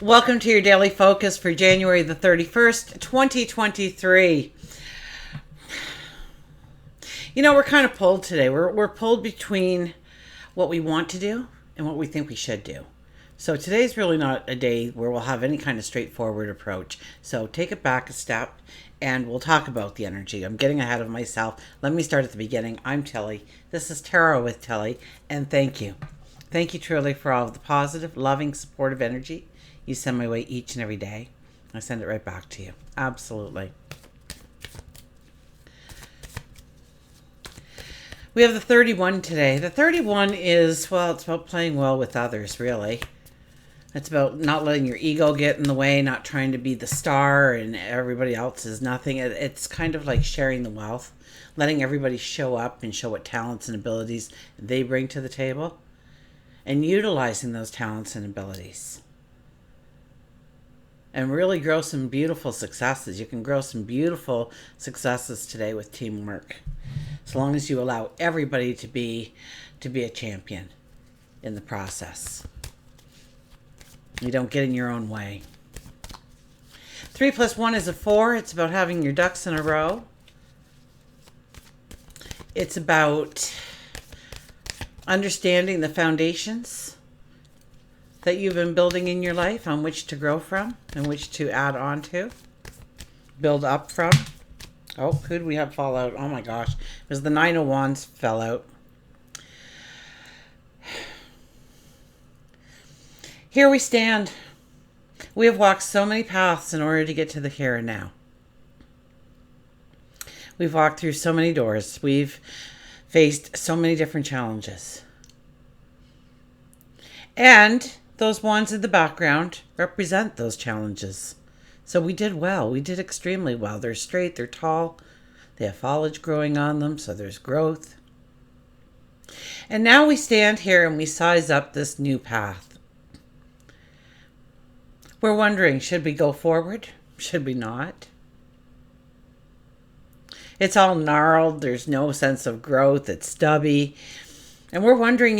Welcome to your daily focus for January the 31st, 2023. You know, we're kind of pulled today. We're pulled between what we want to do and what we think we should do. So today's really not a day where we'll have any kind of straightforward approach. So take it back a step and we'll talk about the energy. I'm getting ahead of myself. Let me start at the beginning. I'm Tilly. This is Tarot with Tilly, and thank you. Thank you truly for all of the positive, loving, supportive energy you send my way each and every day. I send it right back to you. Absolutely. We have the 31 today. The 31 is, well, it's about playing well with others, really. It's about not letting your ego get in the way, not trying to be the star and everybody else is nothing. It's kind of like sharing the wealth, letting everybody show up and show what talents and abilities they bring to the table, and utilizing those talents and abilities. And really grow some beautiful successes. You can grow some beautiful successes today with teamwork, as long as you allow everybody to be a champion in the process. You don't get in your own way. 3 plus 1 is a 4. It's about having your ducks in a row. It's about understanding the foundations that you've been building in your life, on which to grow from and which to add on to, build up from. Oh, who do we have fall out? Oh my gosh. It was the 9 of Wands fell out. Here we stand. We have walked so many paths in order to get to the here and now. We've walked through so many doors. We've faced so many different challenges. And those wands in the background represent those challenges. So we did well. We did extremely well. They're straight, they're tall, they have foliage growing on them, so there's growth. And now we stand here and we size up this new path. We're wondering, should we go forward? Should we not? It's all gnarled. There's no sense of growth. It's stubby. And we're wondering,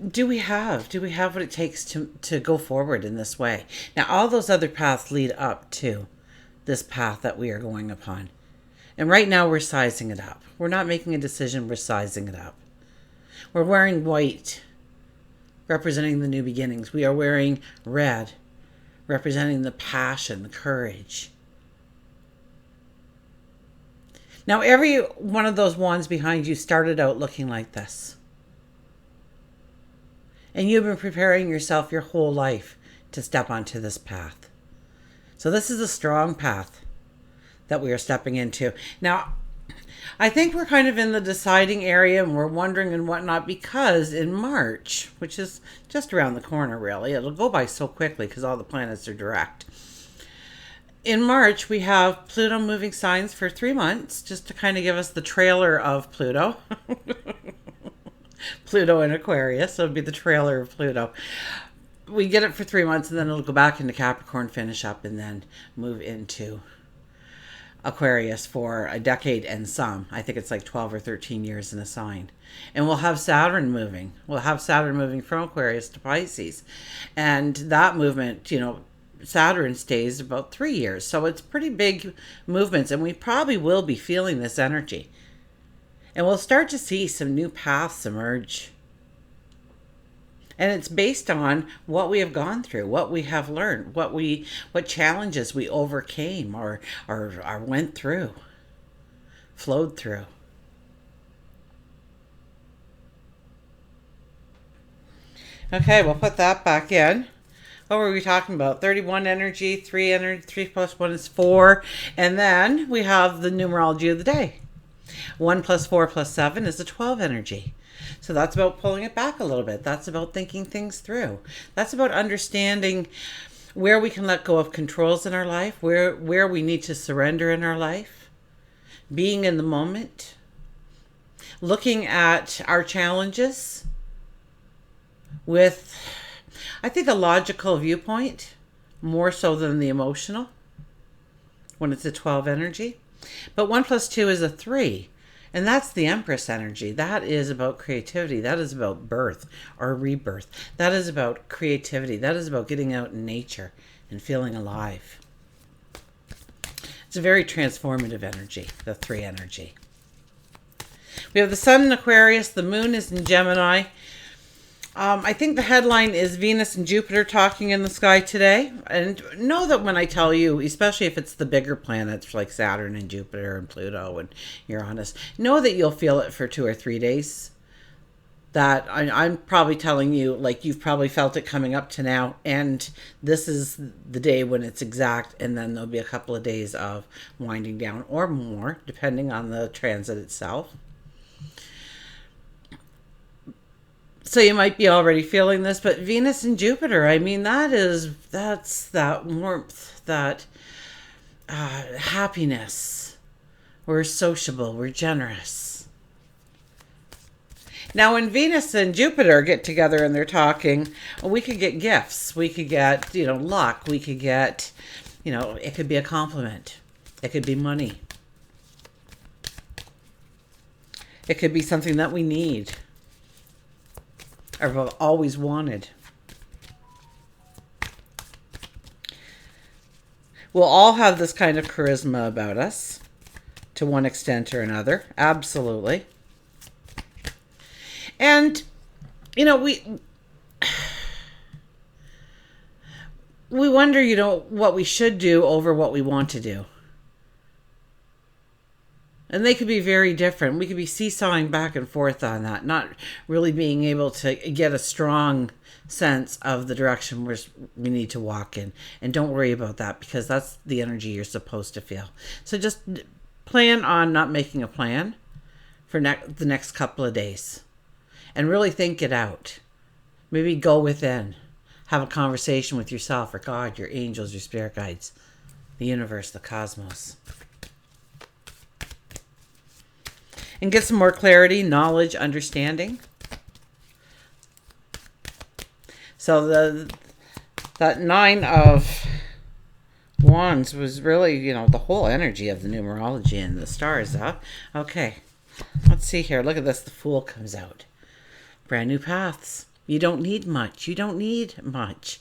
do we have what it takes to go forward in this way? Now, all those other paths lead up to this path that we are going upon. And right now we're sizing it up. We're not making a decision. We're sizing it up. We're wearing white, representing the new beginnings. We are wearing red, representing the passion, the courage. Now, every one of those wands behind you started out looking like this. And you've been preparing yourself your whole life to step onto this path. So this is a strong path that we are stepping into. Now, I think we're kind of in the deciding area and we're wondering and whatnot, because in March, which is just around the corner really, it'll go by so quickly because all the planets are direct. In March, we have Pluto moving signs for 3 months, just to kind of give us the trailer of Pluto. Pluto in Aquarius, so it'd be the trailer of Pluto. We get it for 3 months and then it'll go back into Capricorn, finish up, and then move into Aquarius for a decade and some. I think it's like 12 or 13 years in a sign. And we'll have Saturn moving. We'll have Saturn moving from Aquarius to Pisces. And that movement, Saturn stays about 3 years. So it's pretty big movements, and we probably will be feeling this energy. And we'll start to see some new paths emerge. And it's based on what we have gone through, what we have learned, what challenges we overcame or went through, flowed through. Okay, we'll put that back in. What were we talking about? 31 energy, 3 plus 1 is 4. And then we have the numerology of the day. 1 plus 4 plus 7 is a 12 energy. So that's about pulling it back a little bit. That's about thinking things through. That's about understanding where we can let go of controls in our life, where we need to surrender in our life, being in the moment, looking at our challenges with, I think, a logical viewpoint, more so than the emotional, when it's a 12 energy. But 1 plus 2 is a 3. And that's the Empress energy. That is about creativity. That is about birth or rebirth. That is about creativity. That is about getting out in nature and feeling alive. It's a very transformative energy, the 3 energy. We have the Sun in Aquarius. The Moon is in Gemini. I think the headline is Venus and Jupiter talking in the sky today. And know that when I tell you, especially if it's the bigger planets like Saturn and Jupiter and Pluto and Uranus, know that you'll feel it for 2 or 3 days. That I'm probably telling you, like you've probably felt it coming up to now. And this is the day when it's exact. And then there'll be a couple of days of winding down or more, depending on the transit itself. So you might be already feeling this, but Venus and Jupiter, I mean, that's that warmth, that happiness. We're sociable, we're generous. Now, when Venus and Jupiter get together and they're talking, we could get gifts. We could get, luck. We could get, it could be a compliment. It could be money. It could be something that we need or have always wanted. We'll all have this kind of charisma about us to one extent or another. Absolutely. And, we wonder, what we should do over what we want to do. And they could be very different. We could be seesawing back and forth on that, not really being able to get a strong sense of the direction we need to walk in. And don't worry about that, because that's the energy you're supposed to feel. So just plan on not making a plan for the next couple of days. And really think it out. Maybe go within. Have a conversation with yourself or God, your angels, your spirit guides, the universe, the cosmos. And get some more clarity, knowledge, understanding. So that 9 of Wands was really, the whole energy of the numerology and the stars. Okay, let's see here. Look at this. The Fool comes out. Brand new paths. You don't need much. You don't need much.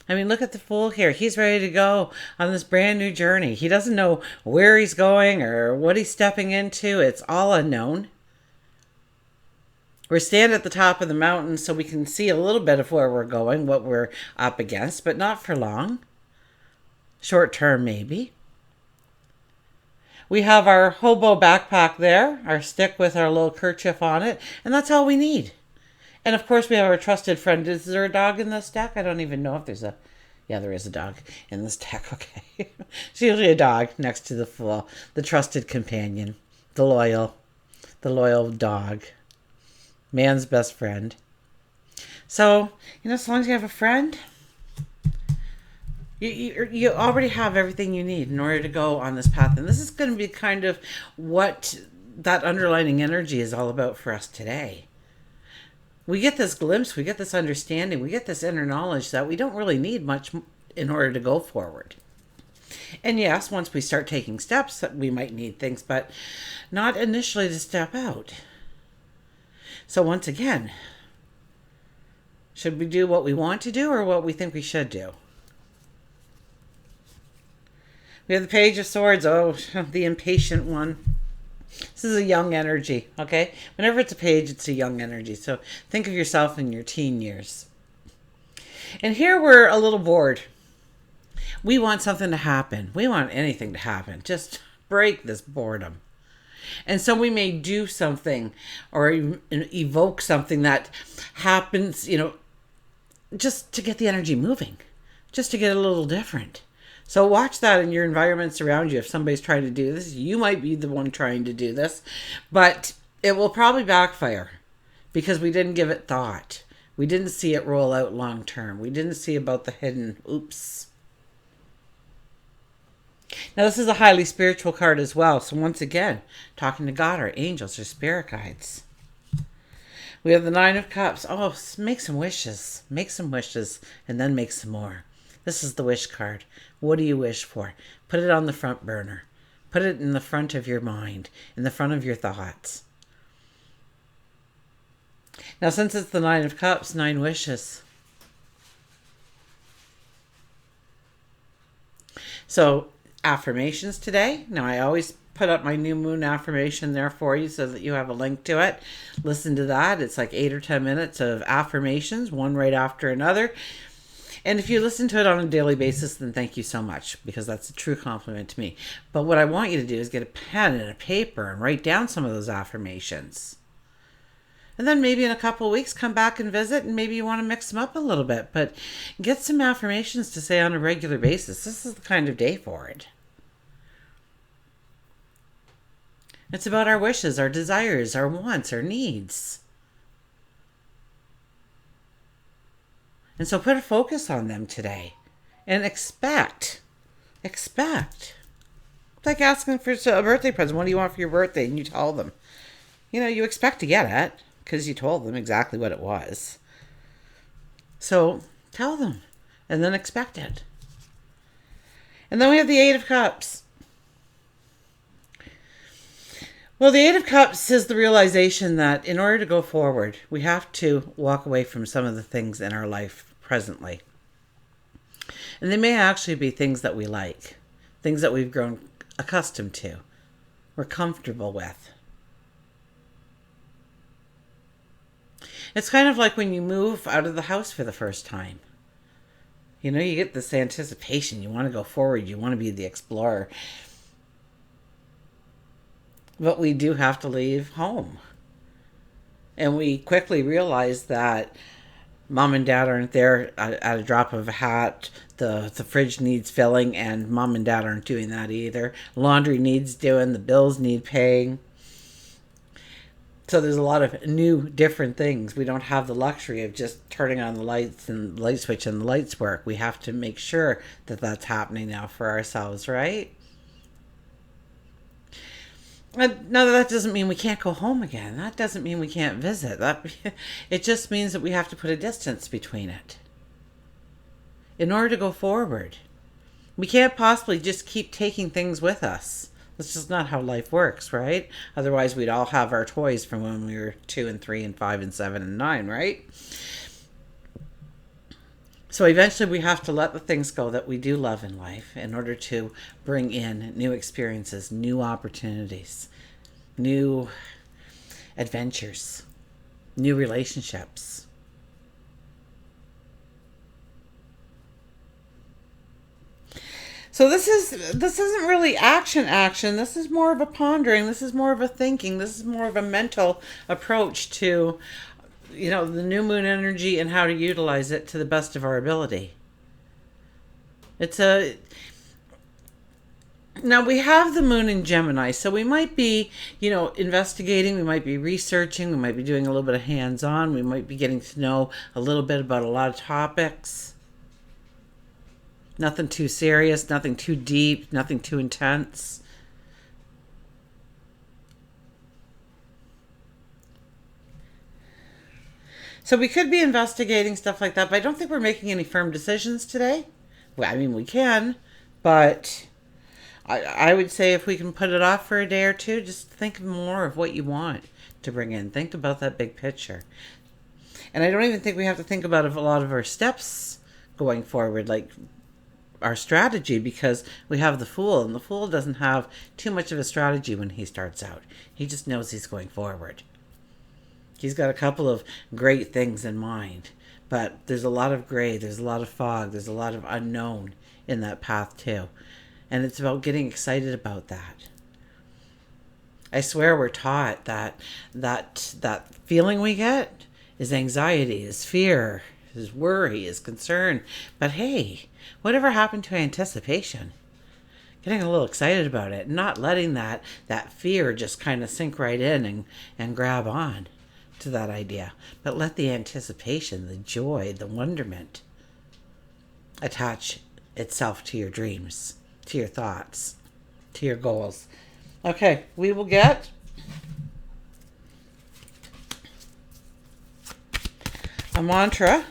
I mean, look at the Fool here. He's ready to go on this brand new journey. He doesn't know where he's going or what he's stepping into. It's all unknown. We're standing at the top of the mountain so we can see a little bit of where we're going, what we're up against, but not for long. Short term, maybe. We have our hobo backpack there, our stick with our little kerchief on it, and that's all we need. And of course, we have our trusted friend. Is there a dog in this deck? I don't even know if there's a... Yeah, there is a dog in this deck. Okay. It's usually a dog next to the Fool. The trusted companion. The loyal dog. Man's best friend. So, as long as you have a friend, you already have everything you need in order to go on this path. And this is going to be kind of what that underlining energy is all about for us today. We get this glimpse, we get this understanding, we get this inner knowledge that we don't really need much in order to go forward. And yes, once we start taking steps, we might need things, but not initially to step out. So once again, should we do what we want to do or what we think we should do? We have the Page of Swords. Oh, the impatient one. This is a young energy, okay? Whenever it's a page, it's a young energy. So think of yourself in your teen years. And here we're a little bored. We want something to happen. We want anything to happen. Just break this boredom. And so we may do something or evoke something that happens, just to get the energy moving. Just to get a little different. So watch that in your environments around you. If somebody's trying to do this, you might be the one trying to do this. But it will probably backfire because we didn't give it thought. We didn't see it roll out long term. We didn't see about the hidden oops. Now this is a highly spiritual card as well. So once again, talking to God, our angels, our spirit guides. We have the 9 of Cups. Oh, make some wishes. Make some wishes and then make some more. This is the wish card. What do you wish for? Put it on the front burner. Put it in the front of your mind, in the front of your thoughts. Now, since it's the Nine of Cups, 9 wishes. So, affirmations today. Now, I always put up my new moon affirmation there for you so that you have a link to it. Listen to that. It's like 8 or 10 minutes of affirmations, one right after another. And if you listen to it on a daily basis, then thank you so much, because that's a true compliment to me. But what I want you to do is get a pen and a paper and write down some of those affirmations. And then maybe in a couple of weeks, come back and visit, and maybe you want to mix them up a little bit. But get some affirmations to say on a regular basis. This is the kind of day for it. It's about our wishes, our desires, our wants, our needs. And so put a focus on them today. And expect. Expect. It's like asking for a birthday present. What do you want for your birthday? And you tell them. You know, you expect to get it because you told them exactly what it was. So tell them. And then expect it. And then we have the 8 of Cups. Well, the 8 of Cups is the realization that in order to go forward, we have to walk away from some of the things in our life presently. And they may actually be things that we like, things that we've grown accustomed to, we're comfortable with. It's kind of like when you move out of the house for the first time. You know, you get this anticipation, you want to go forward, you want to be the explorer. But we do have to leave home. And we quickly realize that mom and dad aren't there at a drop of a hat. The fridge needs filling, and mom and dad aren't doing that either. Laundry needs doing, the bills need paying. So there's a lot of new, different things. We don't have the luxury of just turning on the lights and the light switch and the lights work. We have to make sure that that's happening now for ourselves, right? Now, that doesn't mean we can't go home again. That doesn't mean we can't visit. It just means that we have to put a distance between it in order to go forward. We can't possibly just keep taking things with us. That's just not how life works, right? Otherwise, we'd all have our toys from when we were 2 and 3 and 5 and 7 and 9, right? So eventually we have to let the things go that we do love in life in order to bring in new experiences, new opportunities, new adventures, new relationships. So this isn't really action. This is more of a pondering. This is more of a thinking. This is more of a mental approach to, you know, the new moon energy and how to utilize it to the best of our ability. Now we have the moon in Gemini, so we might be, you know, investigating, we might be researching, we might be doing a little bit of hands-on, we might be getting to know a little bit about a lot of topics. Nothing too serious, nothing too deep, nothing too intense. So we could be investigating stuff like that, but I don't think we're making any firm decisions today. Well, I mean, we can, but I would say if we can put it off for a day or two, just think more of what you want to bring in. Think about that big picture. And I don't even think we have to think about a lot of our steps going forward, like our strategy, because we have the Fool, and the Fool doesn't have too much of a strategy when he starts out. He just knows he's going forward. He's got a couple of great things in mind, but there's a lot of gray, there's a lot of fog, there's a lot of unknown in that path too. And it's about getting excited about that. I swear we're taught that feeling we get is anxiety, is fear, is worry, is concern. But hey, whatever happened to anticipation? Getting a little excited about it, not letting that fear just kind of sink right in and grab on to that idea. But let the anticipation, the joy, the wonderment attach itself to your dreams, to your thoughts, to your goals. Okay, we will get a mantra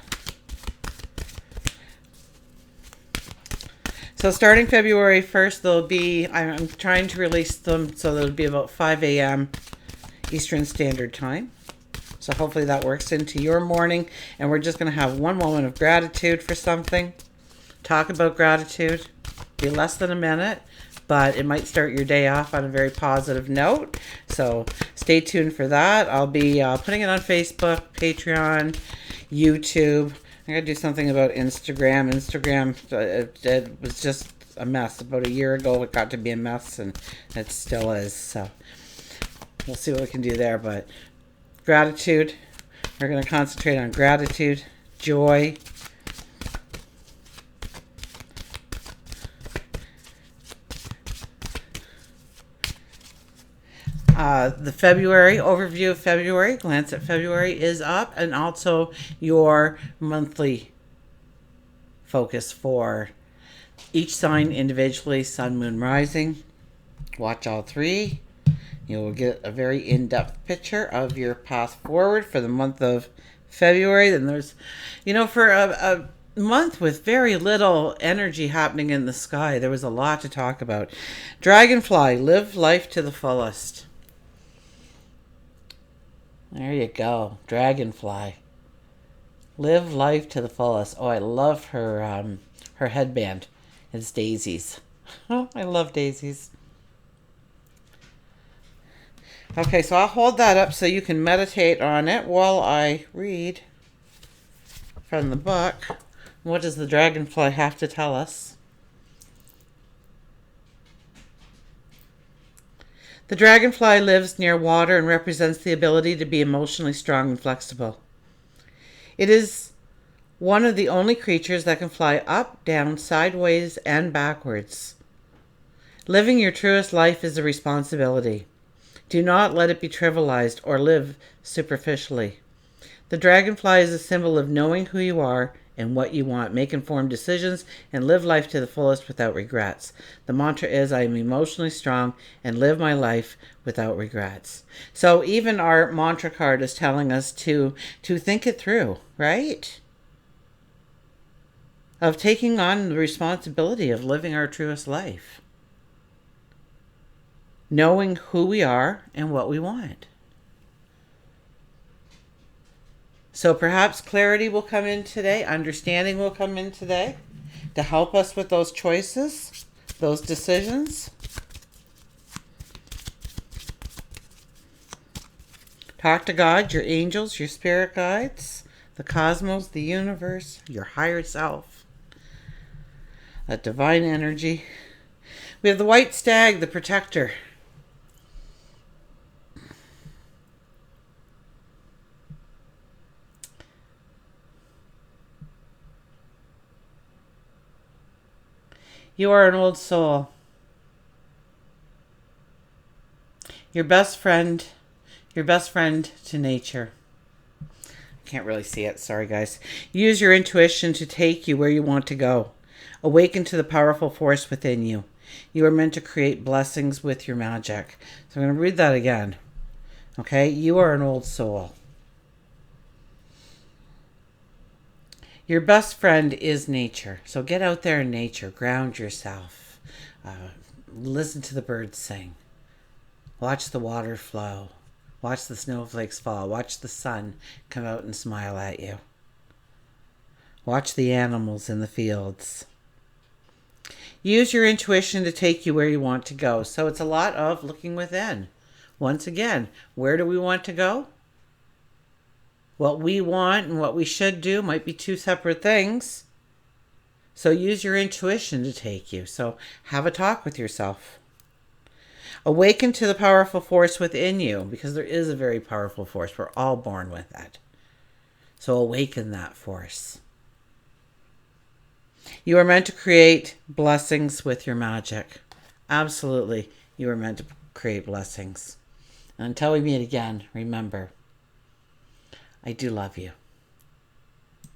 So starting February 1st, I'm trying to release them so there'll be about 5 a.m. Eastern Standard Time. So hopefully that works into your morning. And we're just going to have one moment of gratitude for something. Talk about gratitude. Be less than a minute, but it might start your day off on a very positive note. So stay tuned for that. I'll be putting it on Facebook, Patreon, YouTube. I gotta do something about Instagram. It was just a mess. About a year ago, it got to be a mess, and it still is. So we'll see what we can do there. But gratitude. We're going to concentrate on gratitude, joy. The February overview of February, glance at February is up, and also your monthly focus for each sign individually, sun, moon, rising. Watch all three. You will get a very in-depth picture of your path forward for the month of February. Then there's, for a month with very little energy happening in the sky, there was a lot to talk about. Dragonfly, live life to the fullest. There you go. Dragonfly. Live life to the fullest. Oh, I love her headband. It's daisies. Oh, I love daisies. Okay, so I'll hold that up so you can meditate on it while I read from the book. What does the dragonfly have to tell us? The dragonfly lives near water and represents the ability to be emotionally strong and flexible. It is one of the only creatures that can fly up, down, sideways, and backwards. Living your truest life is a responsibility. Do not let it be trivialized or live superficially. The dragonfly is a symbol of knowing who you are and what you want. Make informed decisions and live life to the fullest without regrets. The mantra is, I am emotionally strong and live my life without regrets. So even our mantra card is telling us to think it through, right? Of taking on the responsibility of living our truest life. Knowing who we are and what we want. So perhaps clarity will come in today, understanding will come in today to help us with those choices, those decisions. Talk to God, your angels, your spirit guides, the cosmos, the universe, your higher self, that divine energy. We have the white stag, the protector. You are an old soul. Your best friend to nature. Can't really see it. Sorry, guys. Use your intuition to take you where you want to go. Awaken to the powerful force within you. You are meant to create blessings with your magic. So I'm going to read that again. Okay? You are an old soul. Your best friend is nature. So get out there in nature. Ground yourself. Listen to the birds sing. Watch the water flow. Watch the snowflakes fall. Watch the sun come out and smile at you. Watch the animals in the fields. Use your intuition to take you where you want to go. So it's a lot of looking within. Once again, where do we want to go? What we want and what we should do might be two separate things. So use your intuition to take you. So have a talk with yourself. Awaken to the powerful force within you, because there is a very powerful force. We're all born with it. So awaken that force. You are meant to create blessings with your magic. Absolutely, you are meant to create blessings. And until we meet again, remember, I do love you.